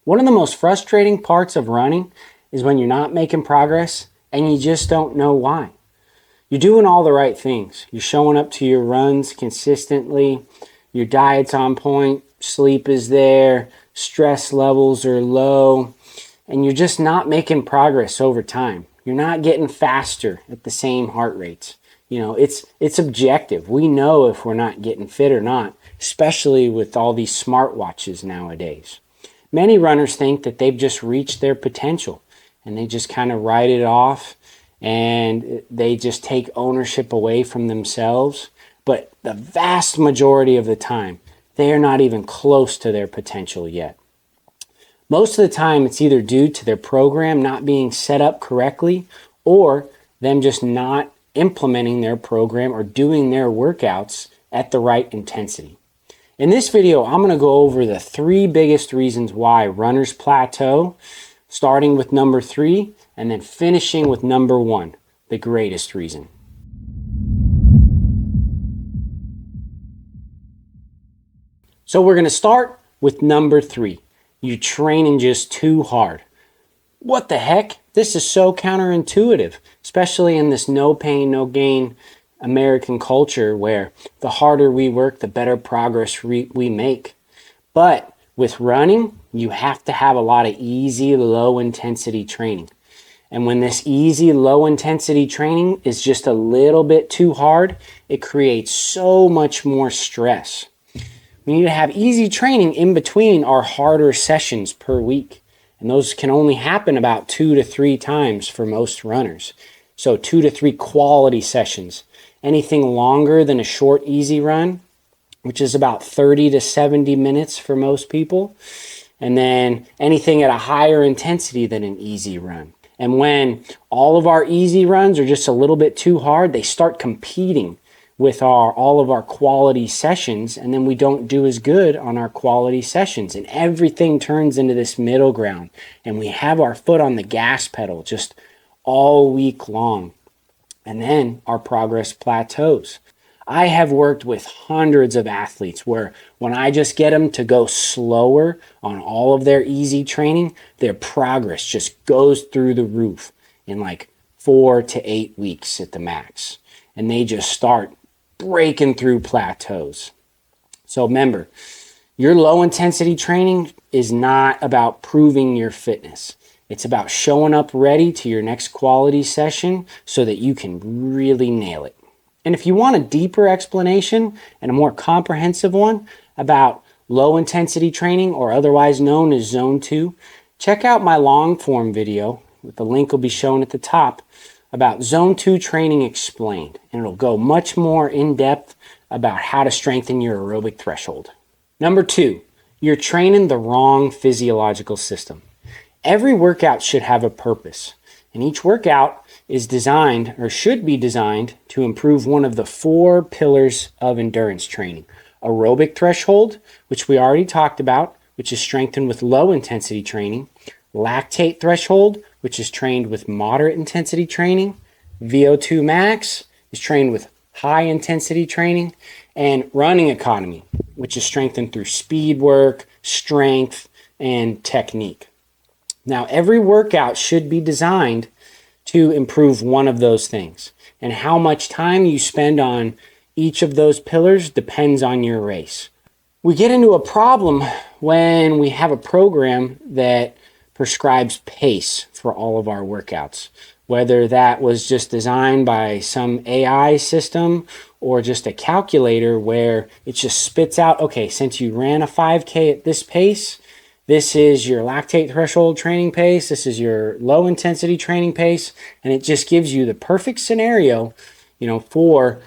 One of the most frustrating parts of running is when you're not making progress and you just don't know why. You're doing all the right things. You're showing up to your runs consistently. Your diet's on point. Sleep is there. Stress levels are low. And you're just not making progress over time. You're not getting faster at the same heart rates. You know, it's objective. We know if we're not getting fit or not, especially with all these smartwatches nowadays. Many runners think that they've just reached their potential and they just kind of write it off and they just take ownership away from themselves. But the vast majority of the time, they are not even close to their potential yet. Most of the time, it's either due to their program not being set up correctly or them just not implementing their program or doing their workouts at the right intensity. In this video, I'm going to go over the 3 biggest reasons why runners plateau, starting with number 3 and then finishing with number 1, the greatest reason. So we're going to start with number 3. You're training just too hard. What the heck? This is so counterintuitive, especially in this no pain, no gain American culture where the harder we work, the better progress we make. But with running, you have to have a lot of easy, low intensity training. And when this easy, low intensity training is just a little bit too hard, it creates so much more stress. We need to have easy training in between our harder sessions per week. And those can only happen about 2 to 3 times for most runners. So 2 to 3 quality sessions. Anything longer than a short, easy run, which is about 30 to 70 minutes for most people. And then anything at a higher intensity than an easy run. And when all of our easy runs are just a little bit too hard, they start competing with all of our quality sessions, and then we don't do as good on our quality sessions, and everything turns into this middle ground, and we have our foot on the gas pedal just all week long, and then our progress plateaus. I have worked with hundreds of athletes where when I just get them to go slower on all of their easy training, their progress just goes through the roof in like 4 to 8 weeks at the max, and they just start breaking through plateaus. So remember, your low intensity training is not about proving your fitness. It's about showing up ready to your next quality session so that you can really nail it. And if you want a deeper explanation and a more comprehensive one about low intensity training, or otherwise known as Zone 2, check out my long form video. The link will be shown at the top, about Zone 2 training explained, and it'll go much more in depth about how to strengthen your aerobic threshold. Number 2, you're training the wrong physiological system. Every workout should have a purpose, and each workout is designed, or should be designed, to improve one of the 4 pillars of endurance training. Aerobic threshold, which we already talked about, which is strengthened with low intensity training. Lactate threshold, which is trained with moderate intensity training. VO2 max is trained with high intensity training. And running economy, which is strengthened through speed work, strength, and technique. Now, every workout should be designed to improve one of those things. And how much time you spend on each of those pillars depends on your race. We get into a problem when we have a program that prescribes pace for all of our workouts, whether that was just designed by some AI system or just a calculator where it just spits out, okay, since you ran a 5K at this pace, this is your lactate threshold training pace, this is your low intensity training pace, and it just gives you the perfect scenario, for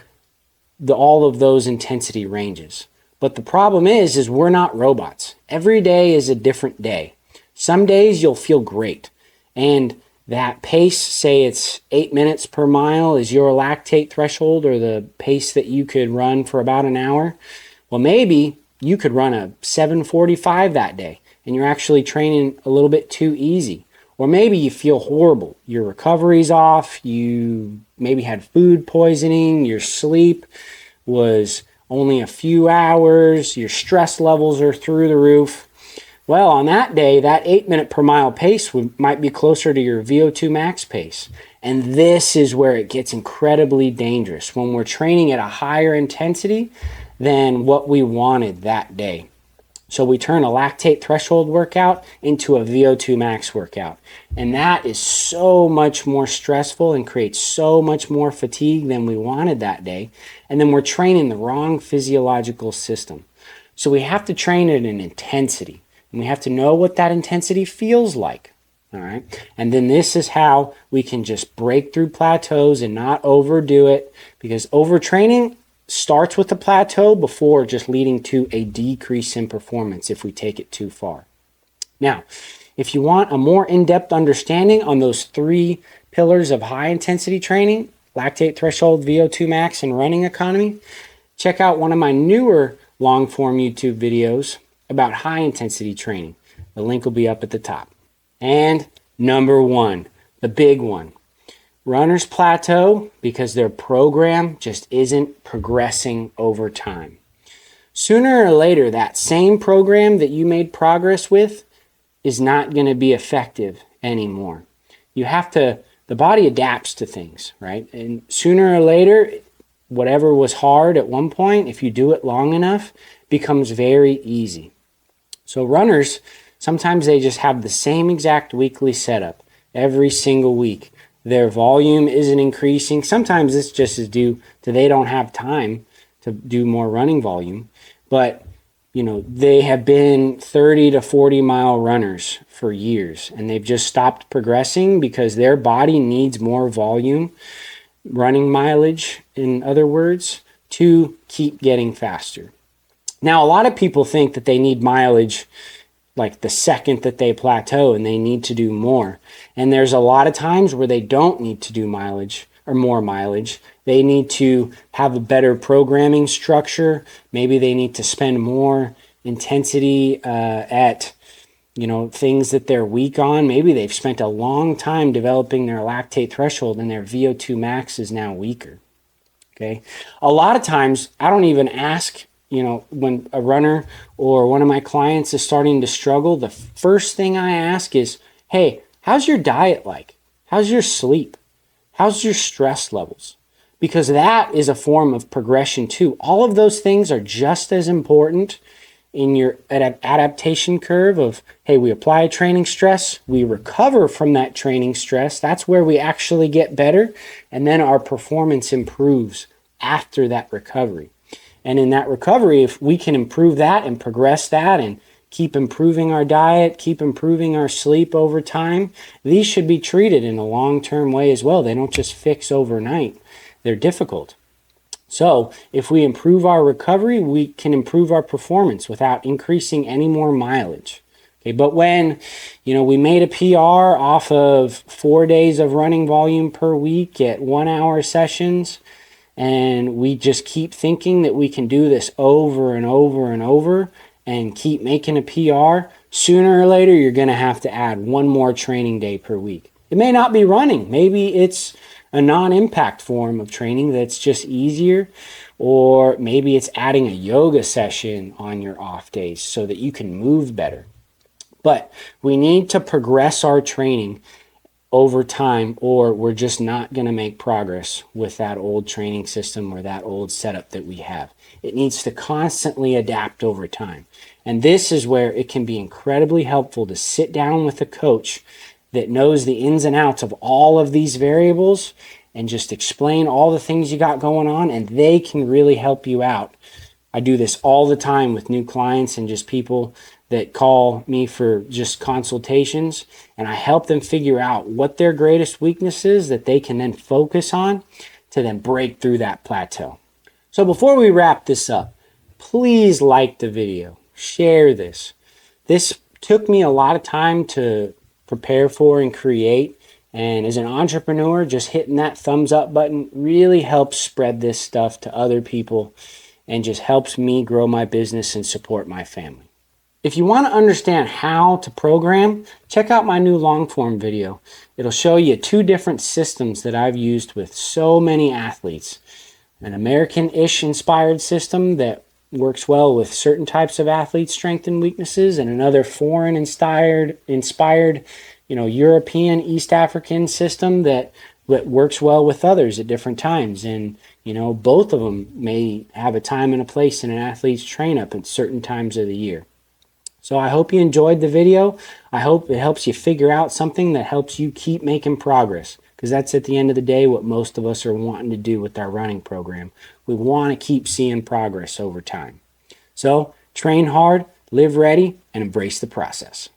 all of those intensity ranges. But the problem is we're not robots. Every day is a different day. Some days you'll feel great, and that pace, say it's 8 minutes per mile, is your lactate threshold, or the pace that you could run for about an hour. Well, maybe you could run a 7:45 that day, and you're actually training a little bit too easy. Or maybe you feel horrible. Your recovery's off, you maybe had food poisoning, your sleep was only a few hours, your stress levels are through the roof. Well, on that day, that 8 minute per mile pace might be closer to your VO2 max pace. And this is where it gets incredibly dangerous, when we're training at a higher intensity than what we wanted that day. So we turn a lactate threshold workout into a VO2 max workout. And that is so much more stressful and creates so much more fatigue than we wanted that day. And then we're training the wrong physiological system. So we have to train at an intensity. And we have to know what that intensity feels like. All right. And then this is how we can just break through plateaus and not overdo it, because overtraining starts with a plateau before just leading to a decrease in performance if we take it too far. Now, if you want a more in-depth understanding on those 3 pillars of high intensity training, lactate threshold, VO2 max, and running economy, check out one of my newer long form YouTube videos about high intensity training. The link will be up at the top. And number 1, the big one. Runners plateau because their program just isn't progressing over time. Sooner or later, that same program that you made progress with is not going to be effective anymore. The body adapts to things, right? And sooner or later, whatever was hard at one point, if you do it long enough, becomes very easy. So runners, sometimes they just have the same exact weekly setup every single week. Their volume isn't increasing. Sometimes this just is due to they don't have time to do more running volume. But, they have been 30 to 40 mile runners for years, and they've just stopped progressing because their body needs more volume, running mileage, in other words, to keep getting faster. Now, a lot of people think that they need mileage like the second that they plateau and they need to do more. And there's a lot of times where they don't need to do mileage or more mileage. They need to have a better programming structure. Maybe they need to spend more intensity at things that they're weak on. Maybe they've spent a long time developing their lactate threshold and their VO2 max is now weaker. Okay. A lot of times I don't even ask, when a runner or one of my clients is starting to struggle, the first thing I ask is, hey, how's your diet like? How's your sleep? How's your stress levels? Because that is a form of progression too. All of those things are just as important in your adaptation curve of, hey, we apply training stress, we recover from that training stress. That's where we actually get better. And then our performance improves after that recovery. And in that recovery, if we can improve that and progress that and keep improving our diet, keep improving our sleep over time, these should be treated in a long-term way as well. They don't just fix overnight. They're difficult. So if we improve our recovery, we can improve our performance without increasing any more mileage. Okay, but when, we made a PR off of 4 days of running volume per week at 1 hour sessions, and we just keep thinking that we can do this over and over and over and keep making a PR, sooner or later, you're going to have to add 1 more training day per week. It may not be running. Maybe it's a non-impact form of training that's just easier, or maybe it's adding a yoga session on your off days so that you can move better. But we need to progress our training over time, or we're just not going to make progress with that old training system or that old setup that we have. It needs to constantly adapt over time. And this is where it can be incredibly helpful to sit down with a coach that knows the ins and outs of all of these variables and just explain all the things you got going on, and they can really help you out. I do this all the time with new clients and just people that call me for just consultations, and I help them figure out what their greatest weakness is that they can then focus on to then break through that plateau. So before we wrap this up, please like the video, share this. This took me a lot of time to prepare for and create, and as an entrepreneur, just hitting that thumbs up button really helps spread this stuff to other people and just helps me grow my business and support my family. If you want to understand how to program, check out my new long form video. It'll show you 2 different systems that I've used with so many athletes. An American-ish inspired system that works well with certain types of athletes' strengths and weaknesses, and another foreign inspired, European, East African system that works well with others at different times. And, both of them may have a time and a place in an athlete's train-up at certain times of the year. So I hope you enjoyed the video. I hope it helps you figure out something that helps you keep making progress, because that's at the end of the day what most of us are wanting to do with our running program. We want to keep seeing progress over time. So train hard, live ready, and embrace the process.